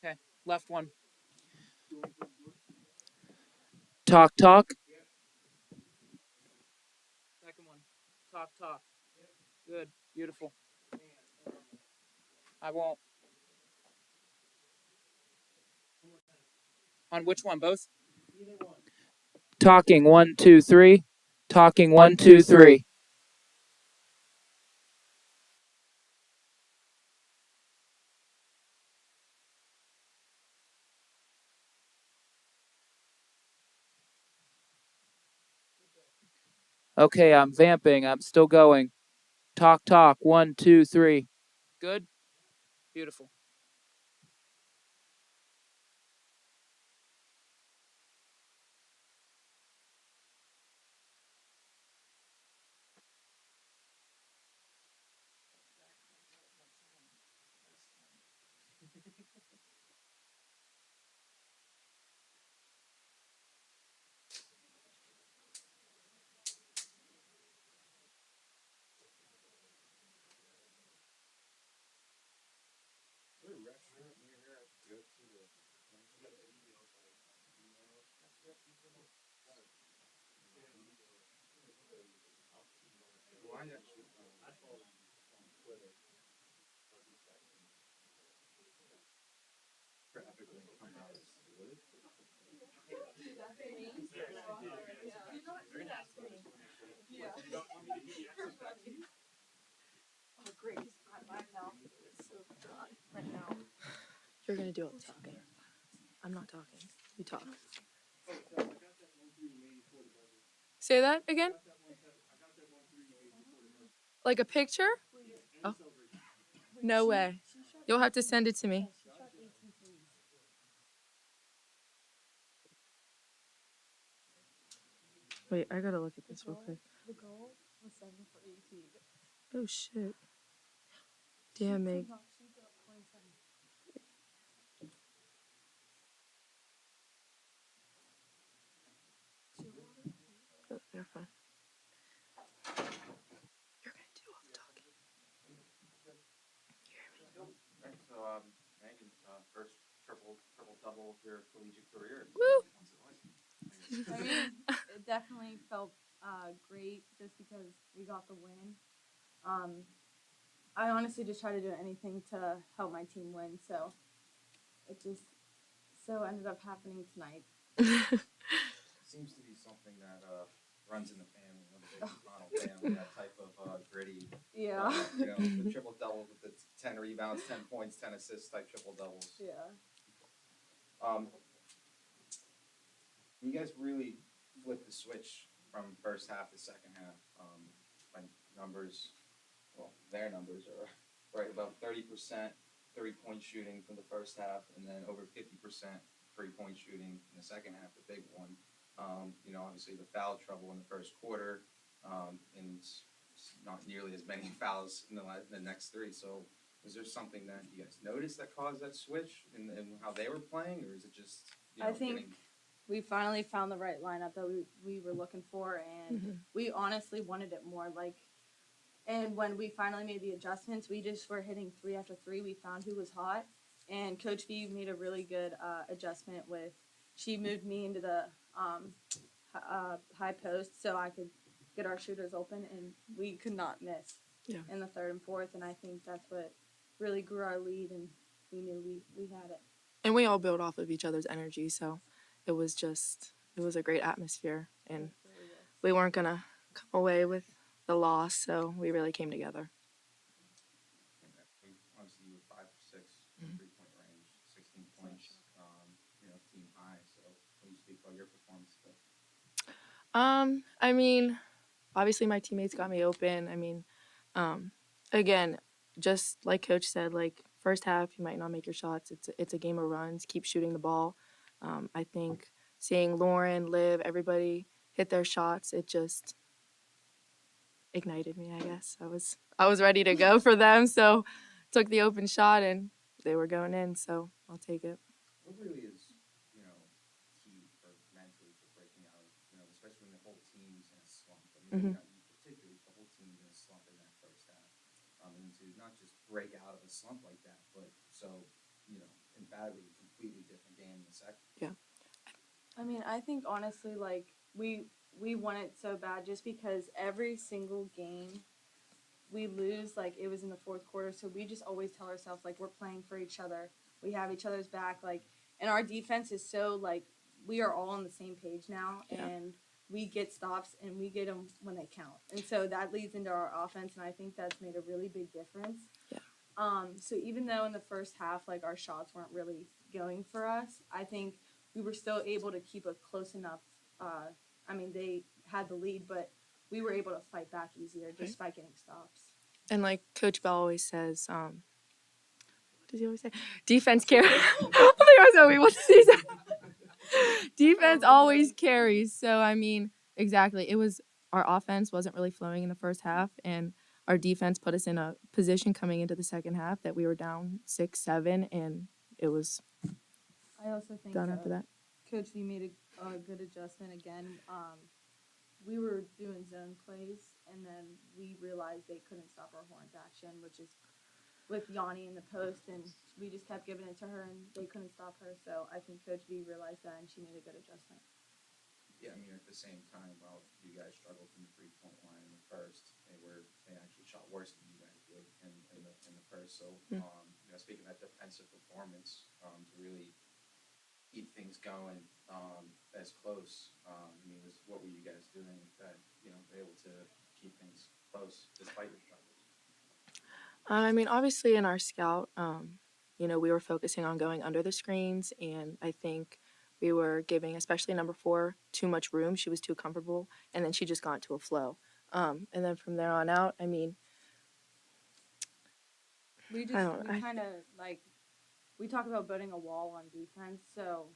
Okay, left one. Talk, talk. Second one. Talk, talk. Good, beautiful. I won't. On which one? Both? Talking, 1, 2, 3. Talking, 1, 2, 3. Okay, I'm vamping. I'm still going. Talk, talk, 1, 2, 3. Good? Beautiful. You're gonna do all the talking. I'm not talking. You talk. Say that again? Like a picture? Oh. No way. You'll have to send it to me. Wait, I gotta look at this real quick. The goal was 7 for 18. Oh shit. Damn, Meg. She put up 27. Oh, they're fine. You're gonna do all the talking. You hear me? So, Megan, first triple double of your collegiate career. Woo! What's it like? I mean, it definitely felt great just because we got the win. I honestly just try to do anything to help my team win, so it just ended up happening tonight. Seems to be something that runs in the family. I'm a big McConnell family. That type of gritty. Yeah. The triple double with the 10 rebounds, 10 points, 10 assists type triple doubles. Yeah. You guys really flipped the switch from first half to second half. My numbers, well, their numbers are right about 30% 3-point shooting from the first half, and then over 50% 3-point shooting in the second half, the big one. Obviously the foul trouble in the first quarter, and not nearly as many fouls in the next three. So, was there something that you guys noticed that caused that switch in how they were playing, or is it just I think we finally found the right lineup that we were looking for, and we honestly wanted it more. And when we finally made the adjustments, we just were hitting 3 after 3. We found who was hot, and Coach V made a really good adjustment she moved me into the high post so I could get our shooters open, and we could not miss in the third and fourth, and I think that's what really grew our lead, and we knew we had it. And we all built off of each other's energy, so it was a great atmosphere, and we weren't gonna come away with the loss, so we really came together. Obviously, you were 5 for 6 in 3-point range, 16 points, team high. So, what do you speak about your performance today? I mean, obviously my teammates got me open. I mean, again, just like Coach said, like first half you might not make your shots. It's a game of runs. Keep shooting the ball. I think seeing Lauren, Liv, everybody hit their shots, it just ignited me. I guess I was ready to go for them. So took the open shot and they were going in. So I'll take it. What really is key for mentally for breaking out? Especially when the whole team's in a slump. I mean, particularly the whole team's in a slump in that first half, and into a slump like that. But so, emphatically a completely different game in the second. I mean, I think honestly, like we want it so bad just because every single game we lose, like it was in the fourth quarter. So we just always tell ourselves like we're playing for each other. We have each other's back. Like, and our defense is so like we are all on the same page now, Yeah. and we get stops and we get them when they count. And so that leads into our offense, and I think that's made a really big difference. Yeah. So even though in the first half, like our shots weren't really going for us, I think we were still able to keep a close enough. I mean, they had the lead, but we were able to fight back easier just by getting stops. And like Coach Bell always says, what does he always say? Defense carries. What does he say? Defense always carries. So I mean, exactly. It was our offense wasn't really flowing in the first half, and our defense put us in a position coming into the second half that we were down 6-7, and it was I also think done after that. Coach V made a good adjustment again. We were doing zone plays, and then we realized they couldn't stop our horns action, which is with Yanni in the post, and we just kept giving it to her, and they couldn't stop her. So I think Coach V realized that, and she made a good adjustment. Yeah, I mean, at the same time, while you guys struggled from the 3-point line in the first, they actually shot worse than you guys did in the first. So, speaking of that defensive performance, to really keep things going as close, what were you guys doing that were able to keep things close despite your struggles? I mean, obviously in our scout, we were focusing on going under the screens, and I think we were giving, especially number 4, too much room. She was too comfortable, and then she just got into a flow. And then from there on out, I mean, We kind of like we talk about building a wall on defense, so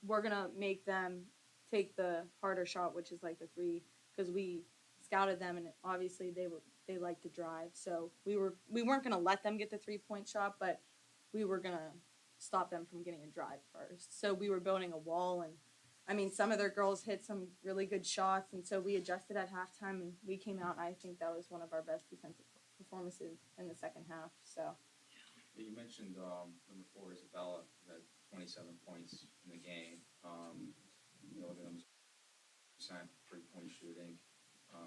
we're gonna make them take the harder shot, which is like the 3, because we scouted them, and obviously they like to drive. So we weren't gonna let them get the 3-point shot, but we were gonna stop them from getting a drive first. So we were building a wall, and I mean some of their girls hit some really good shots, and so we adjusted at halftime, and we came out, and I think that was one of our best defensive performances in the second half. So. You mentioned number 4, Isabella, who had 27 points in the game. 11% 3-point shooting,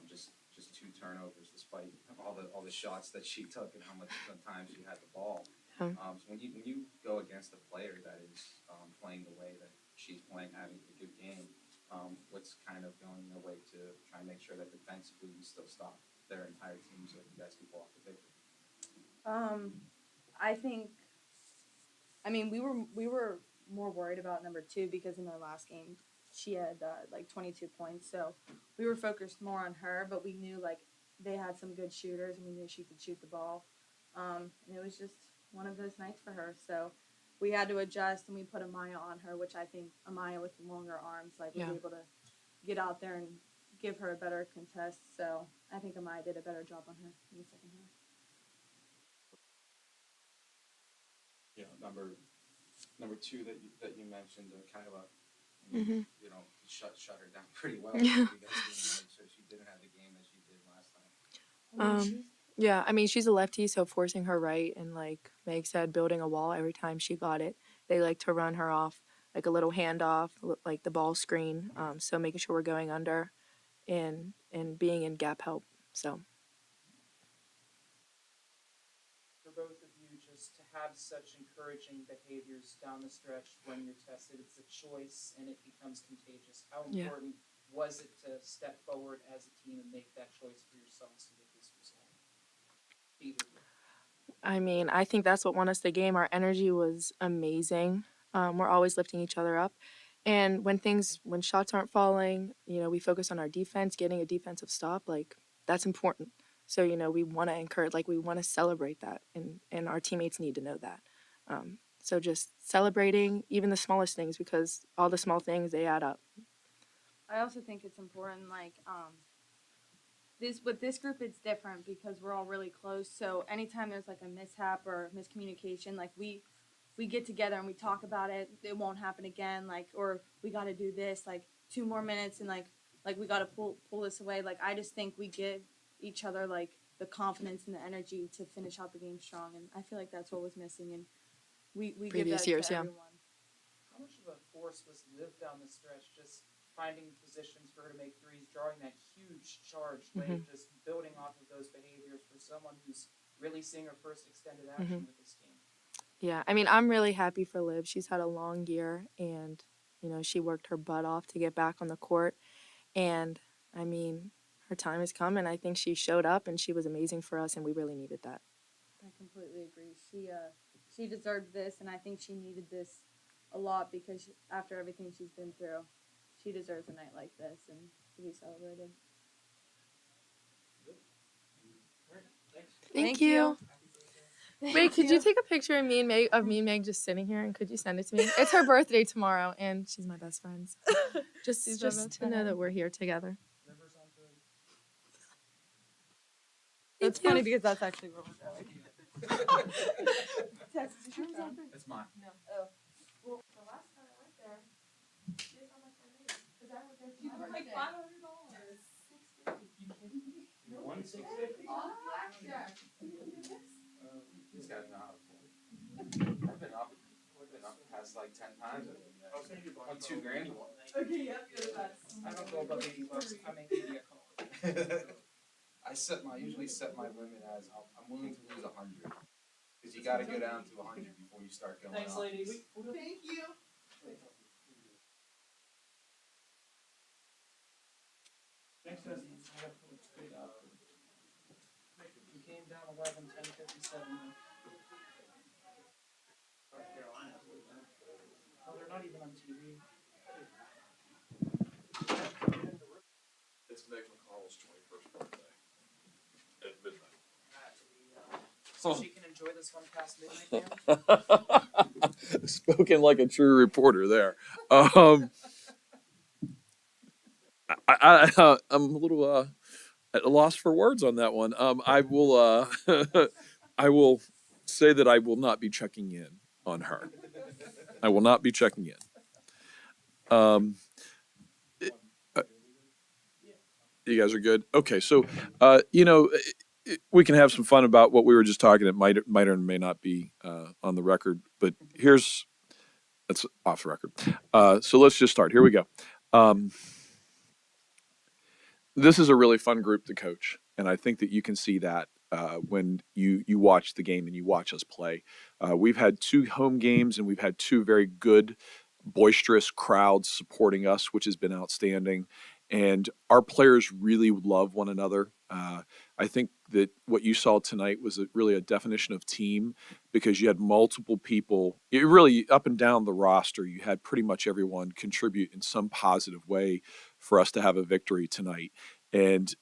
just 2 turnovers, despite all the shots that she took and how much times she had the ball. So when you go against a player that is playing the way that she's playing, having a good game, what's kind of going your way to try and make sure that defensively you still stop their entire team so that you guys can pull off the victory? I think, we were more worried about number 2 because in their last game she had like 22 points, so we were focused more on her. But we knew like they had some good shooters, and we knew she could shoot the ball. And it was just one of those nights for her. So we had to adjust, and we put Amaya on her, which I think Amaya with longer arms was able to get out there and give her a better contest. So I think Amaya did a better job on her in the second half. Number 2 that you mentioned, Kyla, shut her down pretty well. Yeah. So she didn't have the game that she did last time. Yeah, I mean, she's a lefty, so forcing her right, and like Meg said, building a wall every time she got it. They like to run her off, like a little handoff, like the ball screen. So making sure we're going under and being in gap help. So. For both of you, just to have such encouraging behaviors down the stretch when you're tested, it's a choice and it becomes contagious. How important was it to step forward as a team and make that choice for yourselves to get this result? Either of you. I mean, I think that's what won us the game. Our energy was amazing. We're always lifting each other up. And when shots aren't falling, we focus on our defense, getting a defensive stop. Like, that's important. So, we want to encourage, like, we want to celebrate that. And our teammates need to know that. So just celebrating even the smallest things, because all the small things, they add up. I also think it's important, like, with this group, it's different because we're all really close. So anytime there's like a mishap or miscommunication, like we get together and we talk about it. It won't happen again. Like, or we got to do this, like 2 more minutes, and like we got to pull this away. Like, I just think we give each other like the confidence and the energy to finish out the game strong. And I feel like that's what was missing. And we give Previous that years, to yeah. everyone. How much of a force was Liv down the stretch, just finding positions for her to make threes, drawing that huge charge late, just building off of those behaviors for someone who's really seeing her first extended action with this team? Yeah, I mean, I'm really happy for Liv. She's had a long year, and she worked her butt off to get back on the court. And I mean, her time has come, and I think she showed up, and she was amazing for us, and we really needed that. I completely agree. She deserved this, and I think she needed this a lot because after everything she's been through, she deserves a night like this and to be celebrated. Thank Thank you. you. Wait, could you take a picture of me and Meg just sitting here, and could you send it to me? It's her birthday tomorrow, and she's my best friend. So just She's my just best to know friend. that we're here together. Rivers on third. That's funny because that's actually what we're going. That's mine. Oh. Well, the last time I went there, she was on my friend name. Because I went there for like $500. You kidding me? 160? Blackjack. These guys know how to play. I've been up past like 10 times. Like $2,000. Okay, yep, you're the best. I don't go above $80. I make maybe a call. I usually set my limit as I'm willing to lose 100. Because you got to go down to 100 before you start going Thanks, up. ladies. Thank you. Thanks, guys. You came down 11, 10:57. Oh, they're not even on TV. It's Meg McConnell's 21st birthday at midnight. So she can enjoy this one past midnight now? Spoken like a true reporter there. I'm a little at a loss for words on that one. I will I will say that I will not be checking in on her. I will not be checking in. You guys are good. Okay, so we can have some fun about what we were just talking. It might or may not be on the record, but that's off the record. So let's just start. Here we go. This is a really fun group to coach, and I think that you can see that when you watch the game and you watch us play. We've had 2 home games, and we've had 2 very good, boisterous crowds supporting us, which has been outstanding. And our players really love one another. I think that what you saw tonight was really a definition of team, because you had multiple people, it really up and down the roster, you had pretty much everyone contribute in some positive way for us to have a victory tonight. And,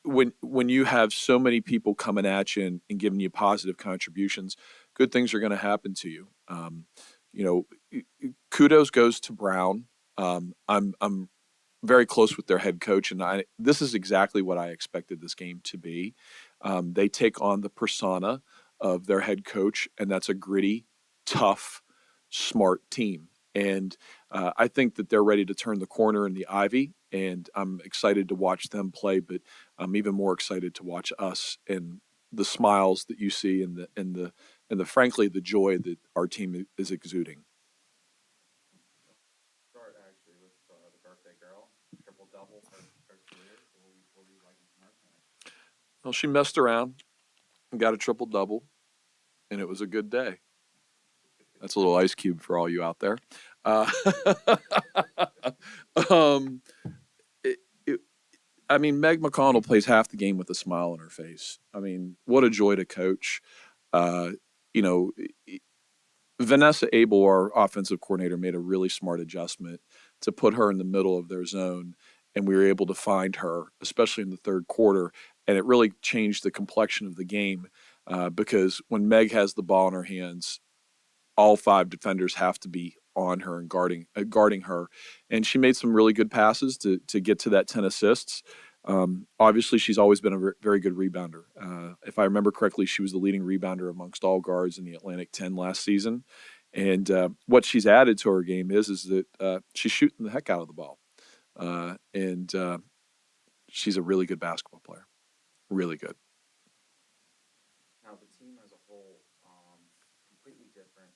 when you have so many people coming at you and giving you positive contributions, good things are going to happen to you. Kudos goes to Brown. I'm very close with their head coach, and this is exactly what I expected this game to be. They take on the persona of their head coach, and that's a gritty, tough, smart team. And I think that they're ready to turn the corner in the Ivy, and I'm excited to watch them play, but I'm even more excited to watch us and the smiles that you see and the frankly the joy that our team is exuding. Start actually with the birthday girl, triple double her career. What do you like from her tonight? Well, she messed around and got a triple double, and it was a good day. That's a little ice cube for all you out there. Meg McConnell plays half the game with a smile on her face. I mean, what a joy to coach. Vanessa Abel, our offensive coordinator, made a really smart adjustment to put her in the middle of their zone, and we were able to find her, especially in the third quarter, and it really changed the complexion of the game because when Meg has the ball in her hands, all 5 defenders have to be on her and guarding her, and she made some really good passes to get to that 10 assists. Obviously, she's always been a very good rebounder. If I remember correctly, she was the leading rebounder amongst all guards in the Atlantic 10 last season. And what she's added to her game is that she's shooting the heck out of the ball. And she's a really good basketball player. really good. Now, the team as a whole, completely different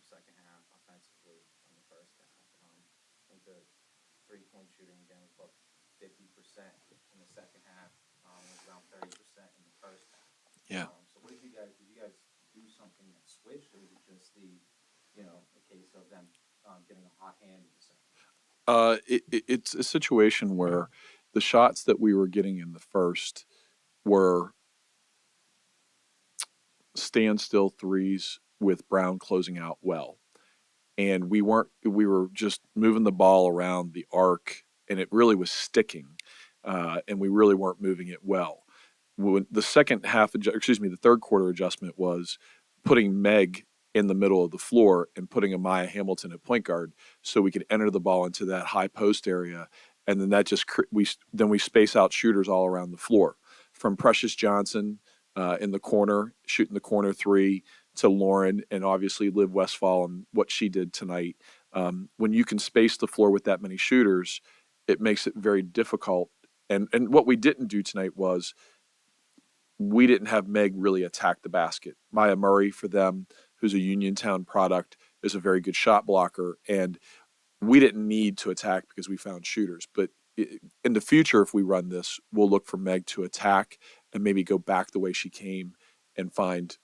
second half offensively from the first half. I think the three-point shooting again was about 50% in the second half. It was around 30% in the first half. Yeah. So what did you guys do something that switched, or was it just a case of them getting a hot hand in the second? It's a situation where the shots that we were getting in the first were standstill threes with Brown closing out well. And we were just moving the ball around the arc, and it really was sticking. And we really weren't moving it well. When the the third quarter adjustment was putting Meg in the middle of the floor and putting Amaya Hamilton at point guard so we could enter the ball into that high post area. And then that just, we space out shooters all around the floor, from Precious Johnson in the corner, shooting the corner three, to Lauren, and obviously Liv Westfall and what she did tonight. When you can space the floor with that many shooters, it makes it very difficult. And what we didn't do tonight was we didn't have Meg really attack the basket. Maya Murray, for them, who's a Uniontown product, is a very good shot blocker, and we didn't need to attack because we found shooters. But in the future, if we run this, we'll look for Meg to attack and maybe go back the way she came and find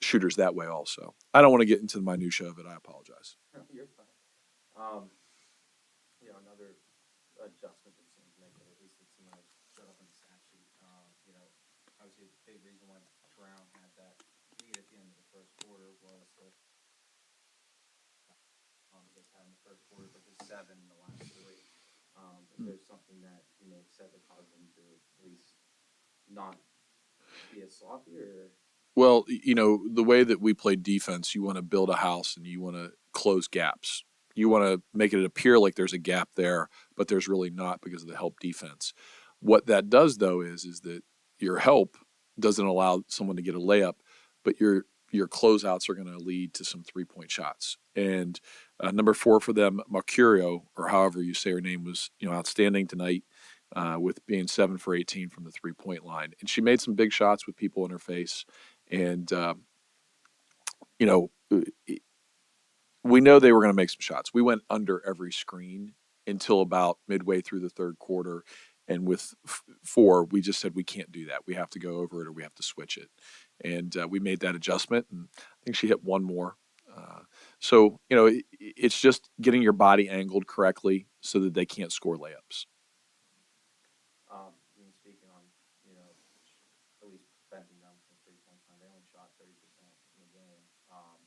shooters that way also. I don't want to get into the minutia of it. I apologize. You're fine. Another adjustment that seems to make it, at least the team I showed up in the stat sheet. Obviously a big reason why Brown had that lead at the end of the first quarter was that they had in the first quarter, but there's 7 in the last 3. If there's something that you may have said that caused them to at least not be as sloppy, or Well, the way that we play defense, you want to build a house and you want to close gaps. You want to make it appear like there's a gap there, but there's really not because of the help defense. What that does, though, is that your help doesn't allow someone to get a layup, but your closeouts are going to lead to some 3-point shots. And number 4 for them, Mercurio, or however you say her name, was outstanding tonight. With being 7 for 18 from the 3-point line. And she made some big shots with people in her face. And, we know they were going to make some shots. We went under every screen until about midway through the third quarter. And with 4, we just said we can't do that. We have to go over it or we have to switch it. And we made that adjustment. And I think she hit 1 more. So, it's just getting your body angled correctly so that they can't score layups. Speaking on, at least preventing them from 3-point line, they only shot 30% in the game. While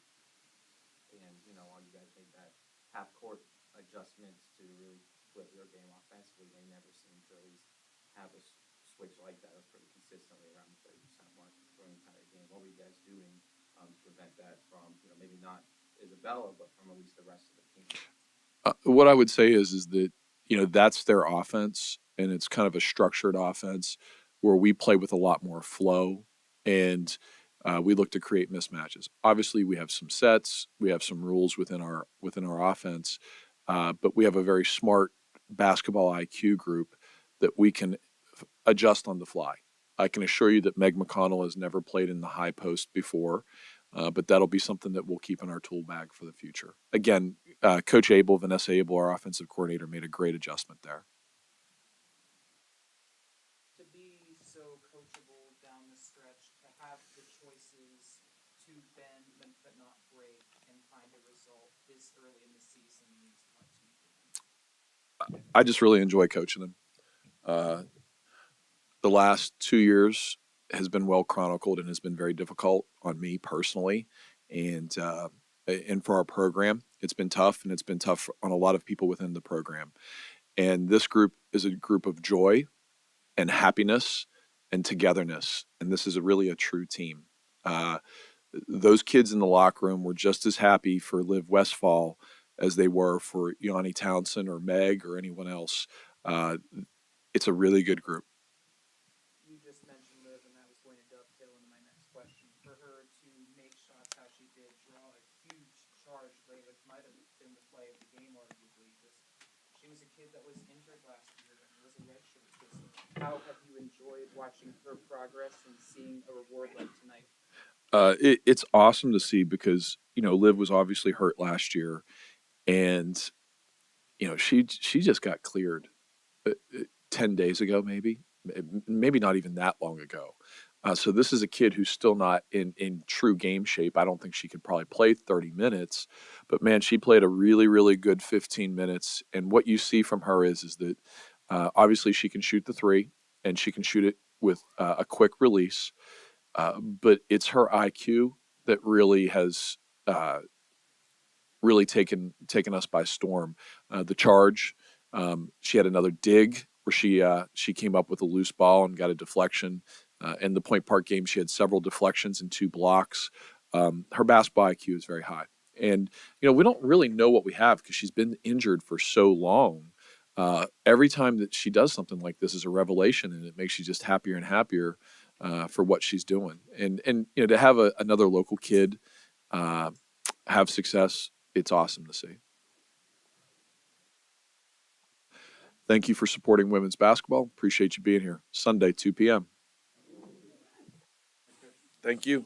you guys made that half-court adjustments to really flip your game offensively, they never seemed to at least have a switch like that. It was pretty consistently around the 30% mark for the entire game. What were you guys doing to prevent that from, maybe not Isabella, but from at least the rest of the team? What I would say is that, that's their offense, and it's kind of a structured offense where we play with a lot more flow, and we look to create mismatches. Obviously, we have some sets, we have some rules within our offense, but we have a very smart basketball IQ group that we can adjust on the fly. I can assure you that Meg McConnell has never played in the high post before. But that'll be something that we'll keep in our tool bag for the future. Again, Coach Abel, Vanessa Abel, our offensive coordinator, made a great adjustment there. To be so coachable down the stretch, to have the choices to bend but not break and find a result this early in the season means a lot to me. I just really enjoy coaching them. The last 2 years has been well chronicled and has been very difficult on me personally, and for our program. It's been tough, and it's been tough on a lot of people within the program. And this group is a group of joy and happiness and togetherness, and this is really a true team. Those kids in the locker room were just as happy for Liv Westfall as they were for Yanni Townsend or Meg or anyone else. It's a really good group. You just mentioned Liv, and that was going to dovetail into my next question. For her to make shots how she did, draw a huge charge late, which might have been the play of the game, arguably. She was a kid that was injured last year and was a redshirt this year. how have you enjoyed watching her progress and seeing a reward like tonight? It's awesome to see because, Liv was obviously hurt last year, and, she just got cleared 10 days ago, maybe not even that long ago. So this is a kid who's still not in true game shape. I don't think she could probably play 30 minutes, but man, she played a really, really good 15 minutes. And what you see from her is that obviously she can shoot the three and she can shoot it with a quick release. But it's her IQ that really has really taken us by storm. The charge, she had another dig where she came up with a loose ball and got a deflection. In the Point Park game, she had several deflections and 2 blocks. Her basketball IQ is very high, and we don't really know what we have because she's been injured for so long. Every time that she does something like this is a revelation, and it makes you just happier and happier for what she's doing. And to have another local kid have success, it's awesome to see. Thank you for supporting women's basketball. Appreciate you being here. Sunday, 2 p.m. Thank you.